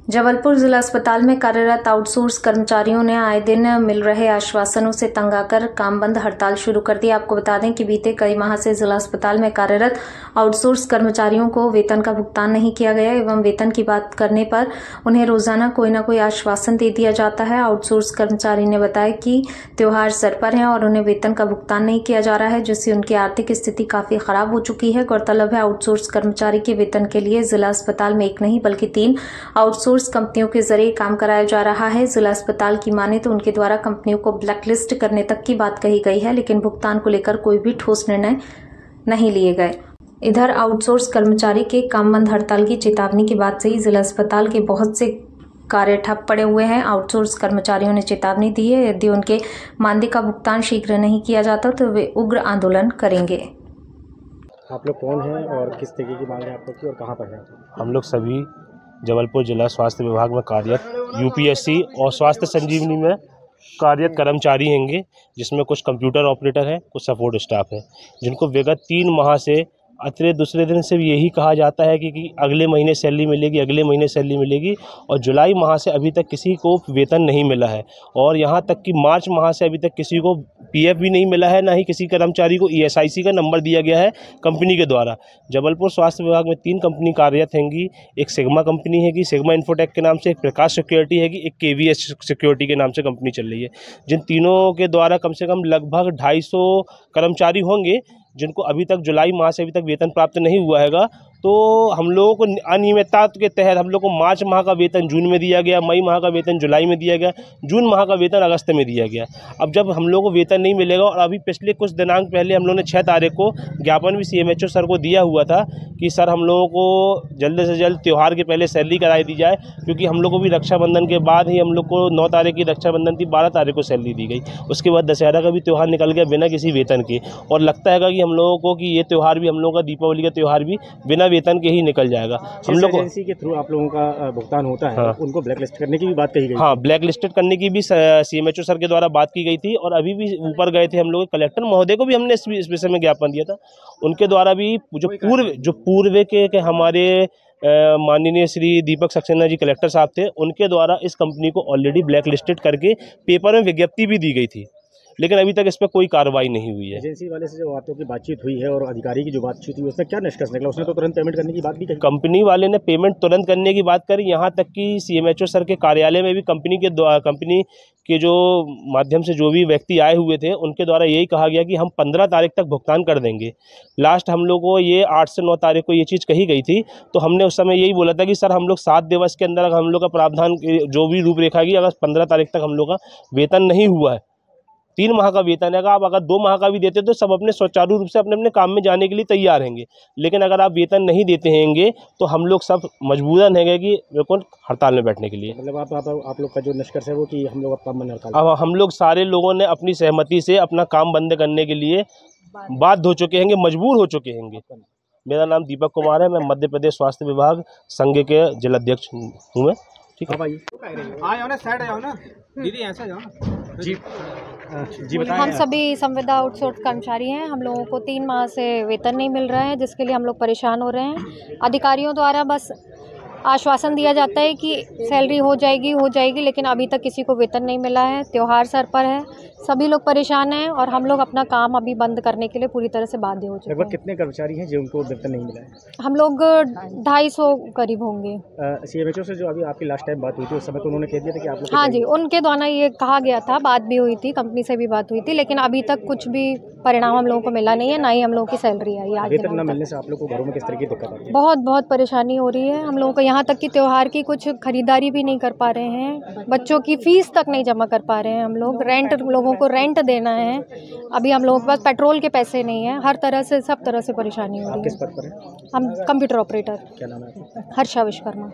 जबलपुर जिला अस्पताल में कार्यरत आउटसोर्स कर्मचारियों ने आए दिन मिल रहे आश्वासनों से तंग आकर काम बंद हड़ताल शुरू कर दी। आपको बता दें कि बीते कई माह से जिला अस्पताल में कार्यरत आउटसोर्स कर्मचारियों को वेतन का भुगतान नहीं किया गया एवं वेतन की बात करने पर उन्हें रोजाना कोई न कोई आश्वासन दे दिया जाता है। आउटसोर्स कर्मचारी ने बताया कि त्योहार सर पर है और उन्हें वेतन का भुगतान नहीं किया जा रहा है, जिससे उनकी आर्थिक स्थिति काफी खराब हो चुकी है। गौरतलब है, आउटसोर्स कर्मचारी के वेतन के लिए जिला अस्पताल में एक नहीं बल्कि 3 आउटसोर्स कंपनियों के जरिए काम कराया जा रहा है। जिला अस्पताल की माने तो उनके द्वारा कंपनियों को ब्लैकलिस्ट करने तक की बात कही गई है, लेकिन भुगतान को लेकर कोई भी ठोस निर्णय नहीं लिए गए। इधर आउटसोर्स कर्मचारी के काम बंद हड़ताल की चेतावनी के बाद से ही जिला अस्पताल के बहुत से कार्य ठप पड़े हुए हैं। आउटसोर्स कर्मचारियों ने चेतावनी दी है, यदि उनके मानदेय का भुगतान शीघ्र नहीं किया जाता तो वे उग्र आंदोलन करेंगे। आप लोग कौन हैं और किस तरीके की मांग है आप लोग की और कहाँ पर हैं? हम लोग सभी जबलपुर जिला स्वास्थ्य विभाग में कार्यरत यूपीएससी और स्वास्थ्य संजीवनी में कार्यरत कर्मचारी होंगे, जिसमें कुछ कंप्यूटर ऑपरेटर हैं, कुछ सपोर्ट स्टाफ है, जिनको विगत 3 माह से अतिरिक्त दूसरे दिन से भी यही कहा जाता है कि अगले महीने सैलरी मिलेगी, अगले महीने सैलरी मिलेगी, और जुलाई माह से अभी तक किसी को वेतन नहीं मिला है। और यहाँ तक कि मार्च माह से अभी तक किसी को पीएफ भी नहीं मिला है, ना ही किसी कर्मचारी को ईएसआईसी का नंबर दिया गया है कंपनी के द्वारा। जबलपुर स्वास्थ्य विभाग में 3 कंपनी कार्यरत होंगी। एक सिग्मा कंपनी हैगी, सिग्मा इन्फोटेक के नाम से, एक प्रकाश सिक्योरिटी हैगी, एक केवीएस सिक्योरिटी के नाम से कंपनी चल रही है। जिन तीनों के द्वारा कम से कम लगभग 250 कर्मचारी होंगे, जिनको अभी तक जुलाई माह से अभी तक वेतन प्राप्त नहीं हुआ हैगा। तो हम लोगों को अनियमितता के तहत हम लोग को मार्च माह का वेतन जून में दिया गया, मई माह का वेतन जुलाई में दिया गया, जून माह का वेतन अगस्त में दिया गया। अब जब हम लोगों को वेतन नहीं मिलेगा, और अभी पिछले कुछ दिनांक पहले हम लोगों ने 6 तारीख को ज्ञापन भी सीएमएचओ सर को दिया हुआ था कि सर हम लोगों को जल्द से जल्द त्यौहार के पहले सैलरी कराई दी जाए, क्योंकि हम लोग को भी रक्षाबंधन के बाद ही हम लोग को 9 तारीख की रक्षाबंधन थी, 12 तारीख को सैलरी दी गई। उसके बाद दशहरा का भी त्यौहार निकल गया बिना किसी वेतन के, और लगता है कि हम लोगों को कि ये त्यौहार भी हम लोगों का दीपावली का त्यौहार भी बिना वेतन के ही निकल जाएगा। हम लोग एजेंसी के थ्रू आप लोगों का भुगतान होता है, हाँ। उनको ब्लैक लिस्ट करने की भी बात कही गई। हाँ, ब्लैक लिस्टेड करने की भी सीएमएचओ सर के द्वारा बात की गई थी, और अभी भी ऊपर गए थे हम लोग, कलेक्टर महोदय को भी हमने इस विषय में ज्ञापन दिया था। उनके द्वारा भी जो पूर्व के हमारे माननीय श्री दीपक सक्सेना जी कलेक्टर साहब थे, उनके द्वारा इस कंपनी को ऑलरेडी ब्लैक लिस्टेड करके पेपर में विज्ञप्ति भी दी गई थी, लेकिन अभी तक इस पर कोई कार्रवाई नहीं हुई है। एजेंसी वाले से जो आप लोगों की बातचीत हुई है और अधिकारी की जो बातचीत हुई, उसमें क्या निष्कर्ष निकला? उसने तो तुरंत पेमेंट करने की बात भी कही। कंपनी वाले ने पेमेंट तुरंत करने की बात करी, यहाँ तक कि सीएमएचओ सर के कार्यालय में भी कंपनी के जो माध्यम से जो भी व्यक्ति आए हुए थे, उनके द्वारा यही कहा गया कि हम 15 तारीख तक भुगतान कर देंगे। लास्ट हम लोग को ये 8 से 9 तारीख को ये चीज़ कही गई थी, तो हमने उस समय यही बोला था कि सर हम लोग 7 दिवस के अंदर हम लोग का प्रावधान जो भी रूपरेखा की, अगर 15 तारीख तक हम लोग का वेतन नहीं हुआ है, 3 माह का वेतन है, आप अगर 2 माह का भी देते तो सब अपने सुचारू रूप से अपने अपने काम में जाने के लिए तैयार रहेंगे। लेकिन अगर आप वेतन नहीं देते हैंगे तो हम लोग सब मजबूरन है कि बिल्कुल हड़ताल में बैठने के लिए। मतलब आप लोग का जो निष्कर्ष है वो कि हम लोग अब काम बंद हड़ताल। अब हम लोग सारे लोगों ने अपनी सहमति से अपना काम बंद करने के लिए बाध्य हो चुके हैं, मजबूर हो चुके हैं। मेरा नाम दीपक कुमार है, मैं मध्य प्रदेश स्वास्थ्य विभाग संघ के जिलाध्यक्ष हूँ मैं। ठीक है, दीदी ऐसा जाओ जी बताएं। हम सभी संविदा आउटसोर्स कर्मचारी हैं। हम लोगों को 3 माह से वेतन नहीं मिल रहा है, जिसके लिए हम लोग परेशान हो रहे हैं। अधिकारियों द्वारा बस आश्वासन दिया जाता है कि सैलरी हो जाएगी, लेकिन अभी तक किसी को वेतन नहीं मिला है। त्यौहार सर पर है, सभी लोग परेशान हैं और हम लोग अपना काम अभी बंद करने के लिए पूरी तरह से बाध्य हो चुके हैं। लगभग कितने कर्मचारी हैं जिनको वेतन नहीं मिला है? हम लोग 250 करीब होंगे। सीएमएचओ से जो अभी आपकी लास्ट टाइम बात हुई थी, उस समय तो उन्होंने कह दिया था कि आप लोग। हाँ जी, उनके द्वारा ये कहा गया था, बात भी हुई थी, कंपनी से भी बात हुई थी, लेकिन अभी तक कुछ भी परिणाम हम लोगों को मिला नहीं है, ना ही हम लोगों की सैलरी आई है। वेतन न मिलने से आप लोग को घरों में किस तरह की दिक्कत आती है? बहुत परेशानी हो रही है हम लोगों को। यहाँ तक कि त्योहार की कुछ खरीदारी भी नहीं कर पा रहे हैं, बच्चों की फीस तक नहीं जमा कर पा रहे हैं हम लोग। लोगों को रेंट देना है, अभी हम लोगों के पास पेट्रोल के पैसे नहीं है। हर तरह से, सब तरह से परेशानी हो रही है। किस पद पर है? हम कंप्यूटर ऑपरेटर। क्या नाम है? हर्षा विश्वकर्मा।